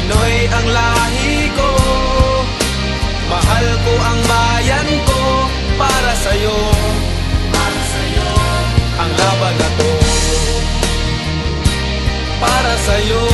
Pinoy ang lahi ko, mahal ko ang bayan ko. Para sa'yo, ang laban na to. Para sa'yo.